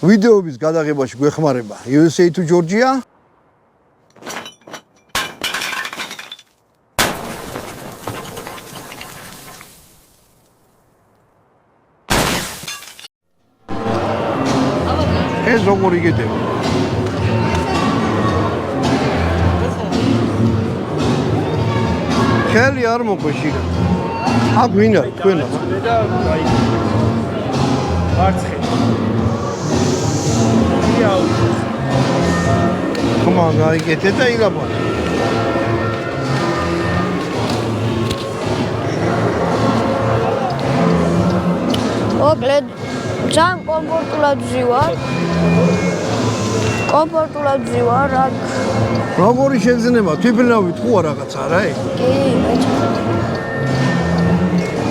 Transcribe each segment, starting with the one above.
ვიდეოების გადაღებაში გვეხმარება USA to Georgia. ეს როგორ იგეთება? ხელი არ მოყვეში. აქ ვინ არის თქვენა? მარცხი. Come on, გაიგეთე და ილაპარაკე. მოკლედ ძალიან კომფორტულად ვზივარ აქ. როგორი შეგზნება? თვითმფრინავი თქვა რაღაცა რა? კი,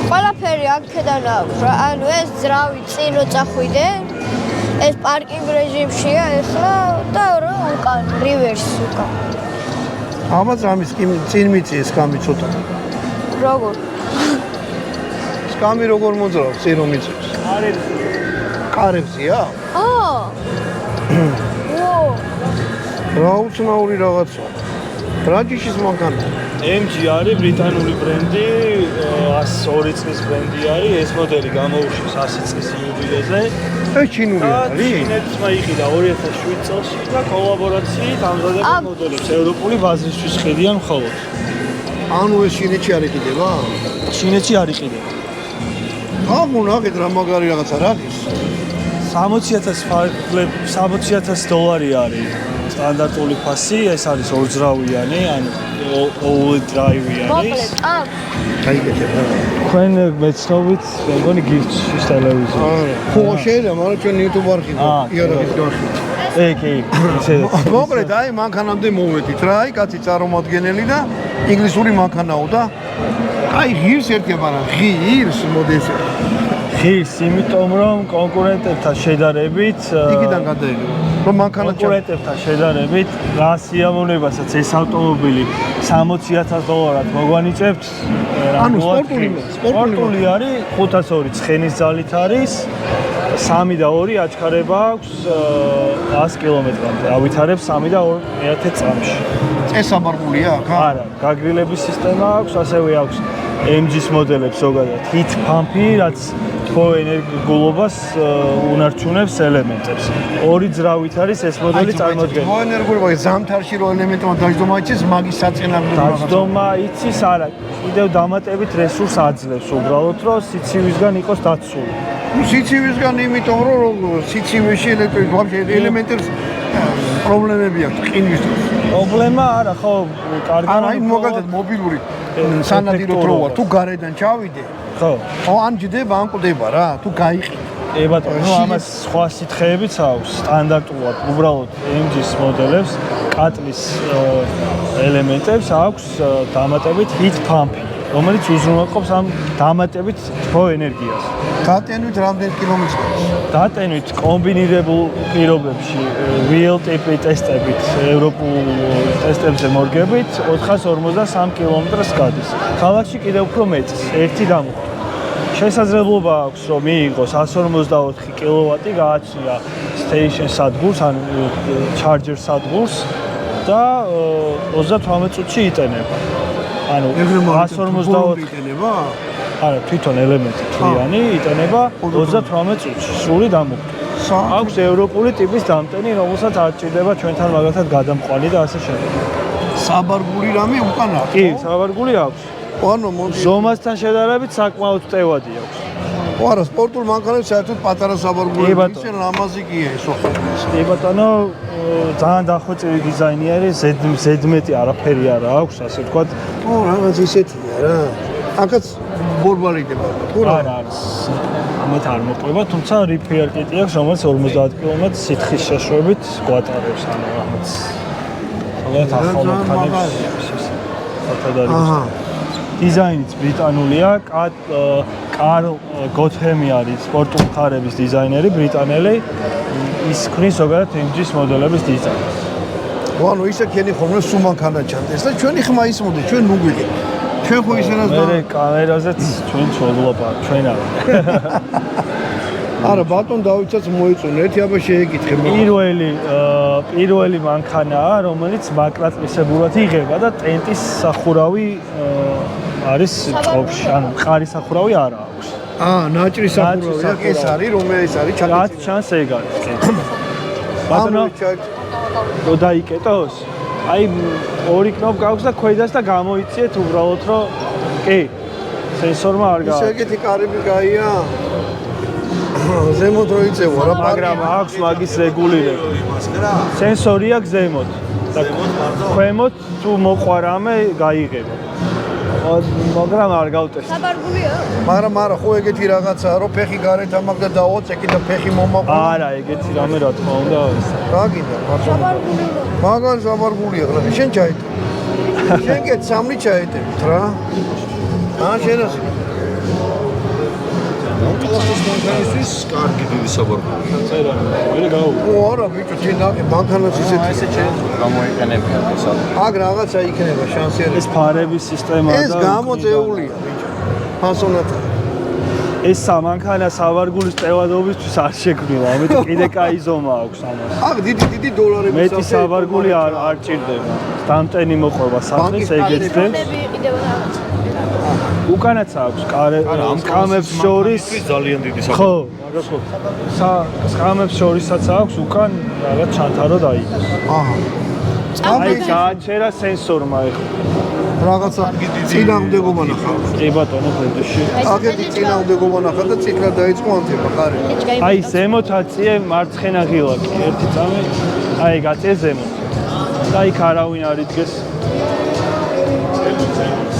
ყველაფერი აქედან აქვს რა. ანუ ეს ძრავი წინ წახვიდე. ეს პარკინგ რეჟიმშია ახლა და რა უკან რივერსს უკან. ამას ამის წინ მიწიეს კამი ცოტა. როგორ? კამი როგორ მოძრაობს წინ რომ მიწევს? კარებზია? რა უცნაური რაღაცა. რა ჯიშის მანქანა? MG არის ბრიტანული ბრენდი, 102 წლის ბრენდი არის. ეს მოდელი გამოუშვეს 100 წლის იუბილეზე. ეს ჩინური არის? ჩინეთმა იყიდა 2007 წელს და კოლაბორაციით ამზადება მოდელებს ევროპული ბაზისთვის ხედიან მხოლოდ. ანუ ეს ჩინეთში არ იყიდება? ჩინეთში არ იყიდება. ნახეთ რა მაგარი რაღაცა რა არის? 60,000 დოლარი არის სტანდარტული ფასი, ეს არის ორძრავიანი, ანუ all drive არის. მოკლედ, გაიგეთება. თქვენ მეცნობით, მეგონი გირჩის ტელევიზია. ხო, შეიძლება, მაგრამ ჩვენ YouTube არხივი, იარაღის გარშემო. კი, ისე. მოკლედ, აი მანქანამდე მოვედით რა, აი კაცი წარმომადგენელი და ინგლისური მანქანაო და აი ღირს ერთია, მაგრამ ღირს მოდესე. ღირს, იმიტომ რომ კონკურენტებთან შედარებით, იქიდან გადაიღო. რომ მანქანა კონკურენტებთან შედარებით, რა სიამოვნებასაც ეს ავტომობილი 60,000 დოლარად მოგვანიჭებთ. ანუ სპორტული არის, 502 ცხენის ძალით არის. 3 და 2 აჩქარება აქვს 100 კილომეტრამდე. ავითარებს 3 და 2 წამში. წესაბარგულია აქ? არა, გაგრილების სისტემა აქვს, ასევე აქვს MG-ის მოდელებს ზოგადად heat pump-ი, რაც თბო ენერგიულობას უნარჩუნებს ელემენტებს. 2 ძრავით არის ეს მოდელი წარმოდგენილი. თბო ენერგიულობა ზამთარში რო ელემენტმა დაждომა იცის, მაგის საწინააღმდეგო რაღაცა. დაждომა იცის, არა, კიდევ დამატებით რესურს აძლევს უბრალოდ, რომ სიცივისგან იყოს დაცული. სიცივისგან იმიტომ რომ სიცივეში ელემენტებს პრობლემები აქვს ყინვისთვის. პრობლემა არა, ხო, კარგი. არა, აი მაგალითად მობილური სანადირო დრო ვარ, თუ გარედან ჩავიდე. ხო. ან ჯდება, ან ყდება რა, თუ გაიყი. ბატონო, ნუ ამას სხვა სითხეებიც აქვს, სტანდარტულად, უბრალოდ MG-ის მოდელებს, კატლის ელემენტებს აქვს დამატებით heat pump-ი, რომელიც უზრუნველყოფს ამ დამატებით თბო ენერგიას. დატენვით რამდენი კილომეტრია? დატენვით კომბინირებულ პირობებში, real ტიპი ტესტებით, ევროპულ ტესტებზე მორგებით 453 კილომეტრს გადის. ქალაქში კიდევ უფრო მეტს, ერთი დამუხტი. შესაძლებლობა აქვს, რომ მიიღოს 154 კილოვატი გააჩნია station სადგურს, ან charger სადგურს და 38 წუთში იტენება. ანუ 154 იტენება? არა, თვითონ ელემენტი თლიანი იტენება 38 წუთში, სრული დამუხტი. აქვს ევროპული ტიპის დამტენი, რომელსაც არ ჭირდება ჩვენთან მაგალითად გადამყვანი და ასე შემდეგ. საბარგული რამე უკან აქვს? კი, საბარგული აქვს. ანუ ზომასთან შედარებით საკმაოდ მტევადი აქვს. არა, სპორტულ მანქანებს საერთოდ პატარა საბარგულები ისე ლამაზი კია ეს ხო. კი ბატონო, ძალიან დახვეწილი დიზაინი არის, ზედმეტი არაფერი არა აქვს, ასე ვთქვათ. ო, რაღაც ისეთია რა. აქაც ბორბალიტება თუ რა? არა არის. ამათ არ მოყვება, თუმცა repair kit-ი აქვს, რომელიც 50 კილომეტრ სითხის შეშვებით გვატარებს, ანუ რაღაც. ალბათ ახალ მანქანებს აჰა. დიზაინიც ბრიტანულია, კარლ გოთჰემი არის სპორტულ ხარების დიზაინერი ბრიტანელი, ის ქმნის ზოგადად MG-ის მოდელების დიზაინს. ანუ ისე ქენი ხომ სულ მანქანა ჩანდეს და ჩვენი ხმა ის მოდი, ჩვენ ნუგვილი. ჩვენ ხო ისენას მე კამერაზეც ჩვენ ვცვლობ, ჩვენ არა. არა ბატონ დავიცაც მოიწონა ერთი აბა შეეკითხე პირველი მანქანაა, რომელიც მაკრატლისებურად იღება და ტენტის სახურავი არის წყობაში, ანუ მყარი სახურავი არა აქვს. ნაჭრის სახურავი ეს არის, რომელიც არის ჩაკეტილი. რაც ჩანს ეგ არის. ბატონო, რო დაიკეტოს, აი ორი კნოპკა აქვს და ქვედას და გამოიწიეთ უბრალოდ რომ კი, სენსორმა არ გააქვს. ისე ეგეთი კარები გაია. ზემოთ რო იწევა რა, მაგრამ აქვს მაგის რეგულირება. სენსორი აქვს ზემოთ და ქვემოთ თუ მოყვა რამე გაიღება. მაგრამ არ გავტესტ. საბარგულია? მაგრამ არა, ხო ეგეთი რაღაცაა, რომ ფეხი გარეთ ამაგდა დაოცეკი და ფეხი მომაყვა. არა, ეგეთი რამე რა თქმა უნდა. რა გინდა, ბატონო? საბარგულია. მაგან საბარგულია, რა. შენ ჩაიტე. შენ კეთ სამნი ჩაიტებით რა. შენას კლასის მანქანისთვის კარგი დიდი საბარგულია. წერა, მე გაუ. არა, ბიჭო, შენ ნახე მანქანას ისეთი. ესე გამოიყენებია ესა. აგ რაღაცა იქნება შანსი არის. ეს ფარების სისტემა და ეს გამოწეულია, ბიჭო. ფასონად. ეს სამანქანა საბარგულის ტევადობისთვის არ შექმნილა, ამიტომ კიდე კაი ზომა აქვს ამას. აგ დიდი დოლარები მეტი საბარგული არ ჭირდება. დამტენი მოყვება სახლის ეგეც და იყიდება რაღაცა. უკანაც აქვს სკამებს შორის ძალიან დიდი ხო, მაგას ხო. სკამებს შორისაც აქვს უკან რაღაც ჩანთარო დაიგოს. აი გააჩერა სენსორმა ეხლა. რაღაცა წინააღმდეგობა ნახა. კი ბატონო, ფერდოში. აგეთი წინააღმდეგობა ნახა და წითლად დაიწყო ანთება, ხარი. აი ზემოთ აწიე მარცხენა ღილაკი, ერთი წამი. აი გაწიე ზემოთ. და იქ არავინ არ იდგეს.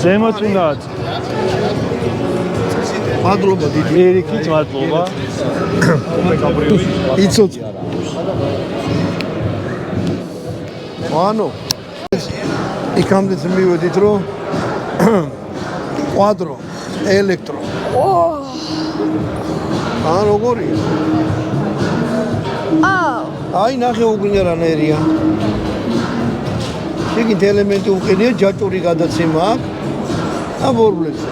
ზემოთ უნდა აწიე. მადლობა დიდი. პირიქით მადლობა. იცოდი. ანუ იქამდეც მივედით რომ კვადრო, ელექტრო. როგორია? აი ნახე უგინერანერია. შეგინთ ელემენტი უყენია, ჯაჭური გადაცემა აქვს. აბორბლებს.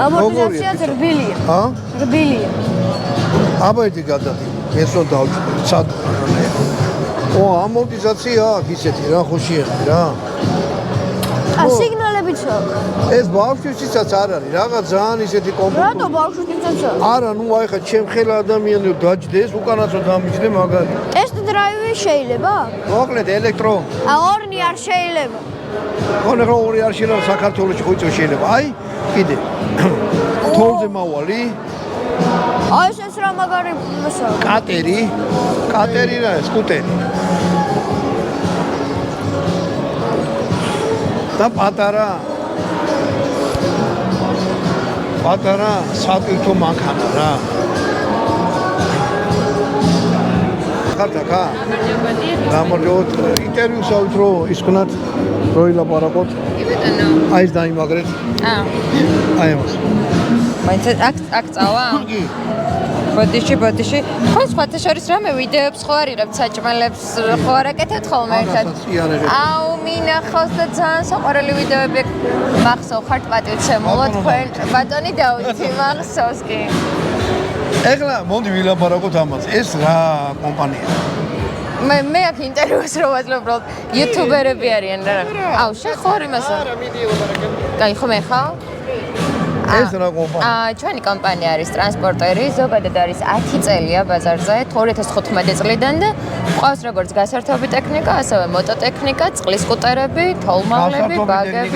ამორტიზაციაც რბილია. რბილია. აბა ერთი გადადი. ესო დავჭი. სად? ამორტიზაცია აქვს ისეთი რა, ხოშიერი რა. სიგნალებიც აქვს. ეს ბავშვისთვისაც არ არის, რაღაც ძალიან ისეთი კომფორტული. რატო ბავშვისთვისაც? არა, ნუ აი ხა ჩემ ხელა ადამიანი დაჯდეს, უკანასო დამიჯდე მაგარი. ტესტ დრაივი შეიძლება? მოკლედ ელექტრო. ორნი არ შეიძლება. ხონე რო ორი არ შეიძლება საქართველოში ხო იწო შეიძლება. აი, კიდე. თოლზე მავალი. აი ეს რა მაგარი მოსა. კატერი რა, სკუტერი. და პატარა სატვირთო მანქანა რა. ხარდაკა? გამარჯობათ. ინტერვიუს ავით რო ისკვნათ რო ილაპარაკოთ. კი ბატონო. აი ეს დაიმაგრეთ. აი ამას. მაინც აქ წავა? კი. ბოდიში. ხო სხვათა შორის რამე ვიდეოებს ხო არ იღებთ საჭმელებს ხო არ აკეთებთ ხოლმე ერთად? აუ მინახავს და ძალიან საყვარელი ვიდეოები მახსოვხართ პატივცემულოდ თქვენ ბატონი დავითი მახსოვს კი. ეხლა მოდი ვილაპარაკოთ ამაზე. ეს რა კომპანიაა? მე აქ ინტერვიუს რო ვაძლევ უბრალოდ იუთუბერები არიან რა. აუ შენ ხარ იმასა? არა მიდი ვილაპარაკებ. კაი ხო მე ხარ? ეს რა კომპანია? ჩვენი კომპანია არის ტრანსპორტერი, ზოგადად არის 10 წელია ბაზარზე, 2015 წლიდან და ყავს როგორც გასართობი ტექნიკა, ასევე მოტოტექნიკა, წყლის სკუტერები, თოლმაღლები, ბაგები.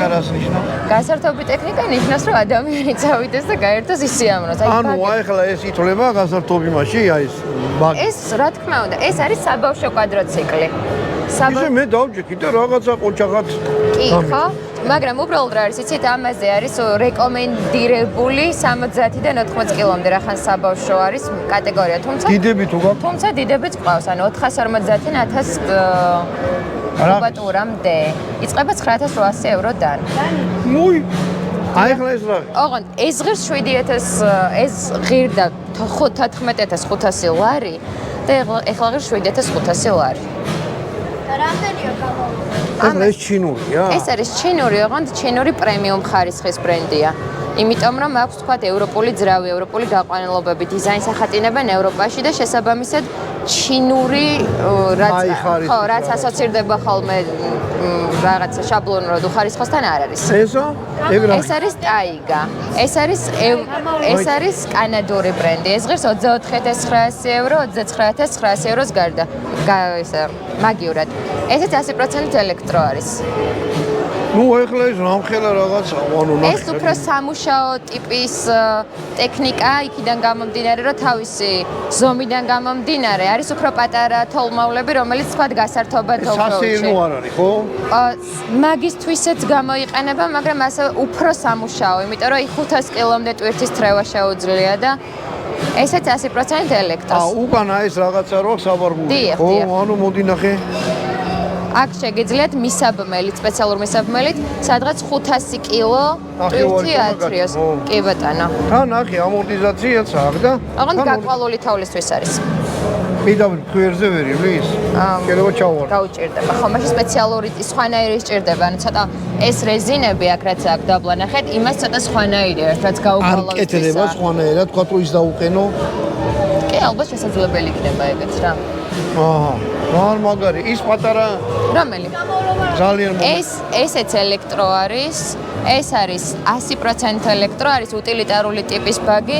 გასართობი ტექნიკა ნიშნავს, რომ ადამიანი წავიდეს და გაერთოს ისიამროს. ანუ ახლა ეს ითვლება გასართობი მასში, აი ეს ბაგი. ეს რა თქმა უნდა, ეს არის საბავშვო კვადროციკლი. ისე მე დავჯექი და რაღაცა ყოჩაღად. კი, ხო? მაგრამ უბრალოდ რა არის, იცით, ამაზე არის რეკომენდირებული 60-დან 80 კილომდე რახან საბავშვო არის კატეგორია, დიდები თუ გაქვს? თუმცა დიდებიც ყავს, ანუ 450-დან 1000 კუბატურამდე. იწყება 9800 ევროდან. მუი. აი ხლა ეს რა? ოღონდ ეს ღირს 7000, ეს ღირდა 14500 ლარი და ეხლა ღირს 7500 ლარი. რამდენია გამოვიდა? ეს ჩინურია? ეს არის ჩინური, ოღონდ ჩინური პრემიუმ ხარისხის ბრენდია. იმიტომ რომ აქვს თქვათ ევროპული ძრავი, ევროპული გაყვანილობები, დიზაინს ახატინებენ ევროპაში და შესაბამისად ჩინური რაც ასოცირდება ხოლმე რაღაცა შაბლონურად უხარისხოსთან არ არის. ესო? ეს არის ტაიგა. ეს არის კანადური ბრენდი. ეს ღირს 24900 евро, 29900 ევროს გარდა. მაგიურად. ესეც 100% ელექტრო არის. ნუ ეხლა ეს რამხელა რაღაცა, ანუ ეს უფრო სამუშაო ტიპის ტექნიკა, იქიდან გამომდინარე, რომ თავისი ზომიდან გამომდინარე, არის უფრო პატარა თოლმავლები, რომელიც თქვა გასართობად სასეირნო არ არის, ხო? მაგისთვისაც გამოიყენება, მაგრამ ასე უფრო სამუშაო, იმიტომ რომ 500 კილომდე ტვირთის თრევა შეუძლია და ესეც 100% ელექტროს. უკანა ეს რაღაცა რო საბარგული, ხო? ანუ მოდი ნახე. აქ შეგიძლიათ მისაბმელით, სპეციალურ მისაბმელით, სადღაც 500 კილო ტვირთი ათრიოს. კი ბატონო. თან ნახე ამორტიზაციაც აქვს და ოღონდ გაკვალული თავლისთვის არის. მიდავი ქვერზე ვერი ვის? შეიძლება ჩავარ. გაუჭირდება. ხო, მაშინ სპეციალური სხვანაირი სჭირდება, ანუ ცოტა ეს რეზინები აქ რაც აქ დაბლა ნახეთ, იმას ცოტა სხვანაირი ერთ რაც გაუკვალოს. არ კეთდება სხვანაირად, თქვა თუ ის დაუყენო. კი, ალბათ შესაძლებელი იქნება ეგეც რა. აჰა. არ მაგარი, ის პატარა რომელი? ძალიან ესეც ელექტრო არის. ეს არის 100% ელექტრო, არის უტილიტარული ტიპის ბაგი.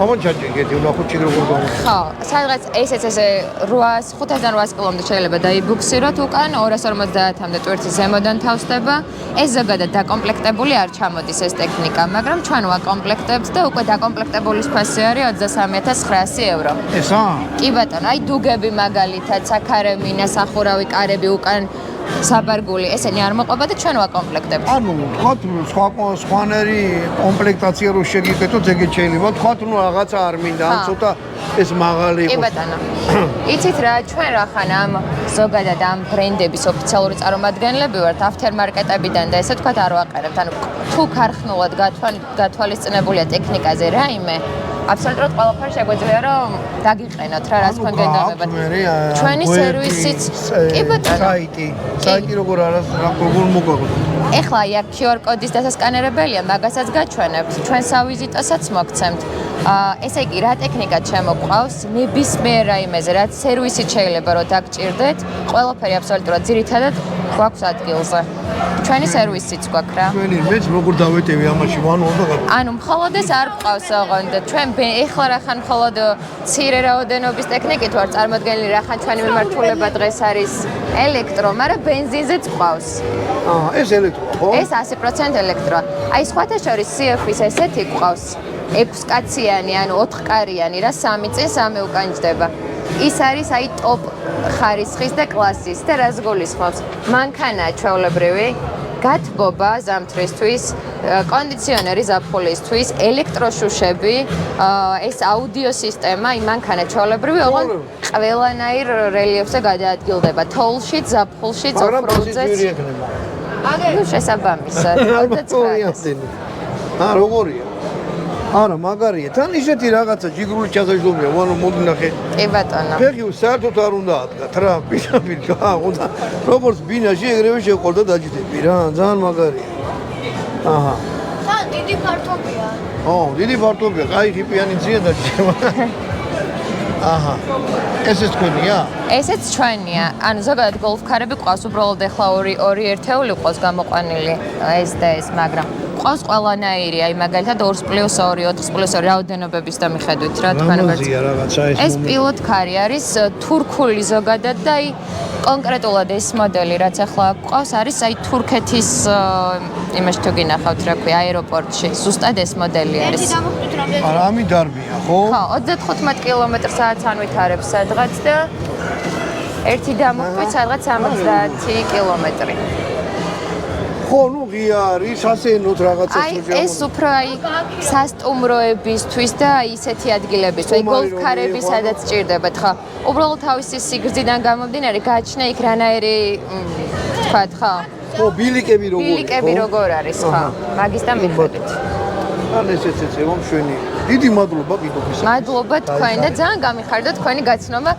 აბა ჩაჭიგეთი, ნახო ჩიგ როგორ გავა. ხო, სადღაც ესეც ესე 500-დან 800 კილომდე შეიძლება დაიბუქსიროთ უკან, 250-მდე ტვირთი ზემოდან თავსდება. ეს ზოგადად დაკომპლექტებული არ ჩამოდის ეს ტექნიკა, მაგრამ ჩვენ ვაკომპლექტებთ და უკვე დაკომპლექტებული ფასი არის 23900 евро. ესა? კი ბატონო, აი დუგები მაგალითად, საქარემინა, სახურავი კარები უკან საბარგული, ესენი არ მოყვება და ჩვენ ვაკომპლექტებთ. ანუ თქვა სხვანაირი კომპლექტაცია რო შეგიკეთოთ, ეგეც შეიძლება. თქვა თუ რაღაცა არ მინდა, ან ცოტა ეს მაღალი კი იყოს. ბატონო. იცით რა, ჩვენ რახან ამ ზოგადად ამ ბრენდების ოფიციალური წარმომადგენლები ვართ aftermarket-ებიდან და ესე თქვა არ ვაყენებთ. ანუ თუ ქარხნულად გათვალისწინებულია ტექნიკაზე რაიმე, აბსოლუტურად ყველაფერი შეგვიძლია რომ დაგიყენოთ რა, რაც თქვენ გენდობებათ. ჩვენი სერვისიც კი ბატონო. საიტი როგორ არის, როგორ მოგაგვთ. ეხლა აი აქ QR კოდის დასასკანერებელია, მაგასაც გაჩვენებთ. ჩვენ სავიზიტოსაც მოგცემთ. ესე იგი, რა ტექნიკა შემოყვავს, ნებისმიერ რაიმეზე, რაც სერვისით შეიძლება რომ დაგჭირდეთ, ყველაფერი აბსოლუტურად ძირითადად გვაქვს ადგილზე. ჩვენი სერვისიც გვაქვს რა. ჩვენი მეც როგორ დავეტევი ამაში, ანუ მხოლოდ ეს არ გვყავს ოღონდ. ჩვენ ეხლა რახან მხოლოდ მცირე რაოდენობის ტექნიკით ვარ წარმოდგენილი, რახან ჩვენი მიმართულება დღეს არის ელექტრო, მაგრამ ბენზინზეც გვყავს. ეს ელექტრო, ხო? ეს 100% ელექტროა. აი სხვათა შორის CF-ის ესეთი გვყავს. 6 კაციანი, ანუ 4 კარიანი რა, 3 წინ 3 უკან ჯდება. ის არის აი ტოპ ხარისხის და კლასის და რას გულისხმობს? მანქანაა ჩვეულებრივი, გათბობა ზამთრისთვის, კონდიციონერი ზაფხულისთვის, ელექტროშუშები, ეს აუდიო სისტემა, აი მანქანა ჩვეულებრივი, ოღონდ ყველანაირ რელიეფზე გადაადგილდება, თოვლშიც, ზაფხულშიც, ოფროუდზეც. ნუ შესაბამისად. როგორია? არა, მაგარია. თან ისეთი რაღაცა ჯიგრული ჩასაჯდომია, ანუ მოდი ნახე. კი ბატონო. ფეხი საერთოდ არ უნდა ადგათ რა, პირდაპირ გააღონდა. როგორც ბინაში ეგრევე შეყოლდა დაჯდები რა, ძალიან მაგარია. აჰა. თან დიდი ფართობია. დიდი ფართობია, კაი ხიპიანი ძია დაჭება. აჰა. ესეც თქვენია? ესეც ჩვენია. ანუ ზოგადად გოლფქარები ყავს, უბრალოდ ეხლა ორი ერთეული ყავს გამოყვანილი ეს და ეს, მაგრამ ყავს ყველანაირი, აი მაგალითად 2+2, 4+2 რაოდენობების და მიხედვით რა თქვენ ეს პილოტქარი არის თურქული ზოგადად და აი კონკრეტულად ეს მოდელი რაც ახლა ყავს არის აი თურქეთის იმაში თუ გინახავთ რა ქვია აეროპორტში ზუსტად ეს მოდელი არის. ერთი დამოხტით რამდენი? არამი დარბია, ხო? ხო, 35 კმ/სთ ანვითარებს სადღაც და ერთი დამოხტვით სადღაც 70 კმ. ხო, ნუ ღია არის, ასენოთ რაღაცას აი ეს უფრო აი სასტუმროებისთვის და აი ისეთი ადგილებისთვის, აი გოლფქარები სადაც ჭირდებათ, ხო? უბრალოდ თავისი სიგრძიდან გამომდინარე გააჩნია იქ რანაირი თქვათ, ხო? ხო, ბილიკები როგორ არის? ბილიკები როგორ არის, ხო? მაგისთან მიხედვით. ან ესეც მომშვენი. დიდი მადლობა კიდობისა. მადლობა თქვენ და ძალიან გამიხარდა თქვენი გაცნობა.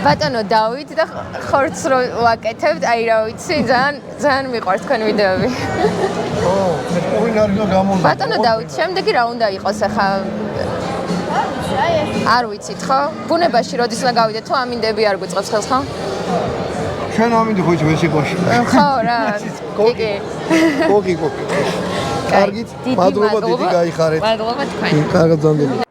ბატონო დავით და ხორცს რო ვაკეთებთ, აი რა ვიცი, ძალიან მიყვარს თქვენი ვიდეოები. ო, მეთქოვინ არის და გამოვიდა. ბატონო დავით, შემდეგი რა უნდა იყოს ახლა? არ ვიცით ხო? ბუნებაში როდის უნდა გავიდეთ თუ ამინდები არ გვიწყობს ხელს ხო? ჩვენ ამინდი ხო ვესიყვაში. ხო რა. კი. კოკი. კარგით, მადლობა დიდი გაიხარეთ. მადლობა თქვენ. კარგად ზამთარი.